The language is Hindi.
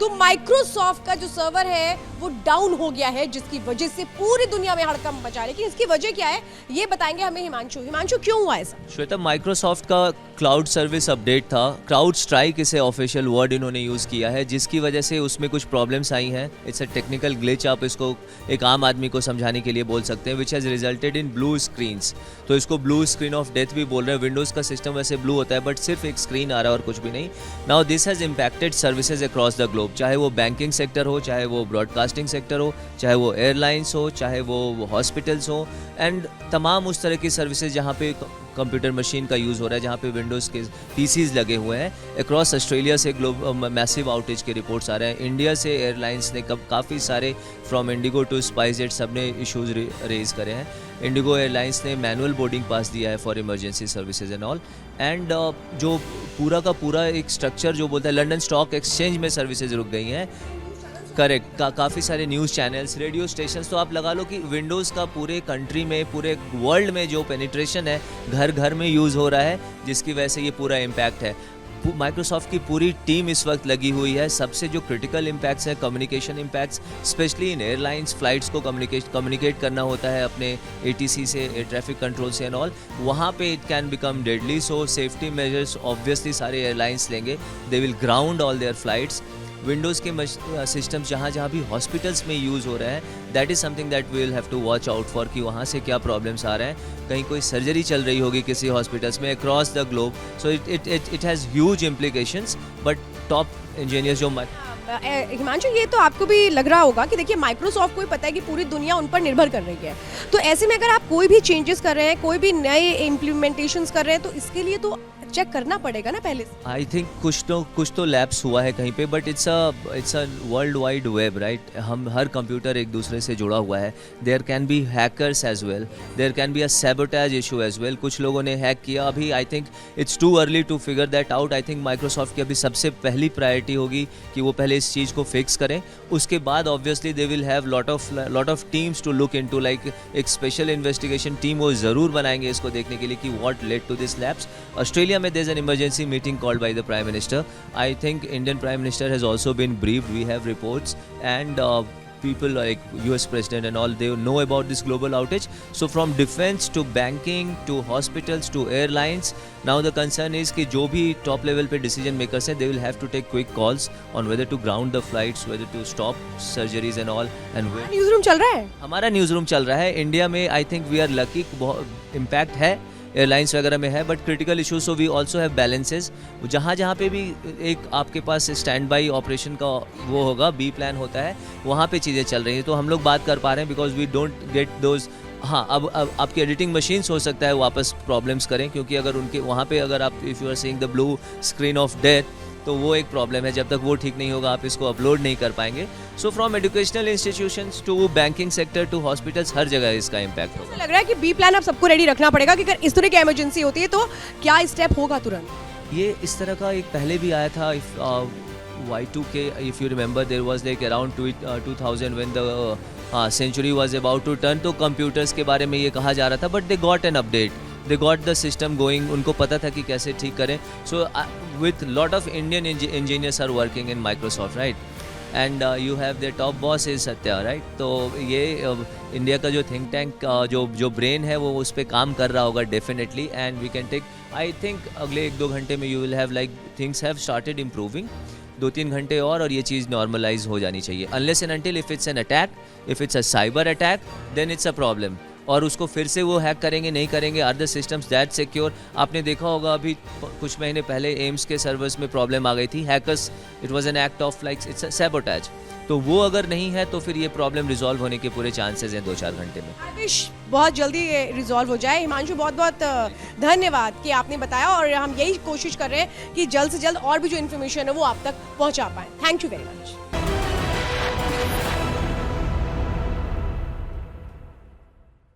तो माइक्रोसॉफ्ट का जो सर्वर है वो डाउन हो गया है, जिसकी वजह से पूरी दुनिया में हड़कंप मचा है। लेकिन इसकी वजह क्या है ये बताएंगे हमें हिमांशु, क्यों हुआ ऐसा? श्वेता, माइक्रोसॉफ्ट का क्लाउड सर्विस अपडेट था, क्राउड स्ट्राइक इसे ऑफिशियल वर्ड इन्होंने यूज़ किया है, जिसकी वजह से उसमें कुछ प्रॉब्लम्स आई हैं। इट्स अ टेक्निकल ग्लिच, आप इसको एक आम आदमी को समझाने के लिए बोल सकते हैं, which has resulted in blue screens. तो इसको ब्लू स्क्रीन ऑफ डेथ भी बोल रहे हैं। विंडोज़ का सिस्टम वैसे ब्लू होता है, बट सिर्फ एक स्क्रीन आ रहा है और कुछ भी नहीं। Now this has impacted services across the globe, चाहे वो बैंकिंग सेक्टर हो, चाहे वो ब्रॉडकास्टिंग सेक्टर हो, चाहे वो एयरलाइंस हो, चाहे वो हॉस्पिटल्स हो, एंड तमाम उस तरह की सर्विसेज जहाँ पे कंप्यूटर मशीन का यूज़ हो रहा है, जहाँ पे विंडोज़ के पीसीज लगे हुए हैं। अक्रॉस ऑस्ट्रेलिया से मैसिव आउटेज के रिपोर्ट्स आ रहे हैं। इंडिया से एयरलाइंस ने काफ़ी सारे फ्रॉम इंडिगो टू स्पाइसजेट सब ने इशूज़ रेज करे हैं। इंडिगो एयरलाइंस ने मैनुअल बोर्डिंग पास दिया है for emergency services and all, and जो पूरा का पूरा एक स्ट्रक्चर जो बोलता है, लंदन स्टॉक एक्सचेंज में सर्विसेज रुक गई हैं। करेक्ट, काफ़ी सारे न्यूज़ चैनल्स, रेडियो स्टेशंस, तो आप लगा लो कि विंडोज़ का पूरे कंट्री में, पूरे वर्ल्ड में जो पेनिट्रेशन है, घर घर में यूज़ हो रहा है, जिसकी वजह से ये पूरा इम्पैक्ट है। माइक्रोसॉफ्ट की पूरी टीम इस वक्त लगी हुई है। सबसे जो क्रिटिकल इम्पैक्ट्स हैं, communication impacts, specially in airlines flights को कम्युनिकेट करना होता है अपने ATC से, एयर ट्रैफिक कंट्रोल से एंड ऑल, वहाँ पे it can become deadly. So safety measures obviously सारे एयरलाइंस लेंगे, they will ground all their flights. Windows के सिस्टम्स जहाँ जहाँ भी हॉस्पिटल्स में यूज़ हो रहा है, that is something that we will have to watch out for कि वहाँ से क्या प्रॉब्लम्स आ रहे हैं। कहीं कोई सर्जरी चल रही होगी किसी हॉस्पिटल्स में across the globe, so it has huge implications, but top engineers जो हिमांशु, ये तो आपको भी लग रहा होगा कि देखिए माइक्रोसॉफ्ट को भी पता है कि पूरी दुनिया उन पर निर्भर कर रही है, तो ऐसे में अगर आप कोई भी चेंजेस कर रहे हैं, कोई भी नए इम्प्लीमेंटेशंस कर रहे हैं, तो इसके लिए तो चेक करना पड़ेगा ना पहले से। आई थिंक कुछ तो लैप्स हुआ है कहीं पे, but it's a world wide web, right. हम हर कंप्यूटर एक दूसरे से जुड़ा हुआ है। There can be hackers as well, there can be a sabotage issue as well. कुछ लोगों ने हैक किया। अभी I think it's too early to figure that out. I think Microsoft की अभी सबसे पहली प्रायोरिटी होगी कि वो पहले इस चीज़ को फिक्स करें। उसके बाद obviously they will have lot of teams to look into, like एक स्पेशल इन्वेस्टिगेशन टीम वो ज़रूर बनाएंगे इसको देखने के लिए कि what led to this lapse. Australia में there's an emergency meeting called by the Prime Minister. I think Indian Prime Minister has also been briefed. We have reports, and people like US President and all, they know about this global outage. So from defense to banking to hospitals to airlines, now the concern is कि जो भी top level पे decision makers हैं, they will have to take quick calls on whether to ground the flights, whether to stop surgeries and all, and where. News room चल रहा है? हमारा न्यूज़ रूम चल रहा है। इंडिया में I think we are lucky, बहुत इम्पैक्ट है एयरलाइंस वगैरह में है, but critical issues, so we also have balances. जहाँ जहाँ पे भी एक आपके पास स्टैंड बाई ऑपरेशन का वो होगा, बी प्लान होता है, वहाँ पे चीज़ें चल रही हैं, तो हम लोग बात कर पा रहे हैं, because we don't get those. हाँ, अब आपकी एडिटिंग मशीन्स हो सकता है वापस प्रॉब्लम्स करें, क्योंकि अगर उनके वहाँ पे अगर आप if you are seeing the blue screen of death, तो वो एक प्रॉब्लम है। जब तक वो ठीक नहीं होगा आप इसको अपलोड नहीं कर पाएंगे। So from educational institutions to banking sector to hospitals, हर जगह इसका इम्पैक्ट होगा। लग रहा है कि बी प्लान अब सबको रेडी रखना पड़ेगा कि अगर इस तरह की इमरजेंसी होती है तो क्या स्टेप होगा तुरंत? ये इस तरह का एक पहले भी आया था, Y2K, if you remember, there was like around 2000 when the century was about to turn, तो computers के बारे में ये कहा जा रहा था, but they got an update, they got the system going, उनको पता था कि कैसे ठीक करें। So with lot of Indian engineers are working in Microsoft, right? And you have their top boss is Satya, right? तो ये इंडिया का जो थिंक टैंक जो ब्रेन है वो उस पर काम कर रहा होगा definitely, and we can take, I think अगले 1-2 घंटे में you will have like things have started improving. 2-3 घंटे और ये चीज़ नॉर्मलाइज हो जानी चाहिए। Unless and until if it's an attack, if it's a cyber attack, then it's a problem. और उसको फिर से वो हैक करेंगे, नहीं करेंगे, are the systems that secure. आपने देखा होगा अभी कुछ महीने पहले एम्स के सर्वर्स में प्रॉब्लम आ गई थी, hackers, it was an act of like it's a sabotage. तो वो अगर नहीं है तो फिर ये प्रॉब्लम रिजॉल्व होने के पूरे चांसेस हैं 2-4 घंटे में। आई विश बहुत जल्दी ये रिजॉल्व हो जाए। हिमांशु, बहुत बहुत धन्यवाद कि आपने बताया, और हम यही कोशिश कर रहे हैं कि जल्द से जल्द और भी जो इन्फॉर्मेशन है वो आप तक पहुंचा पाएं। Thank you very much.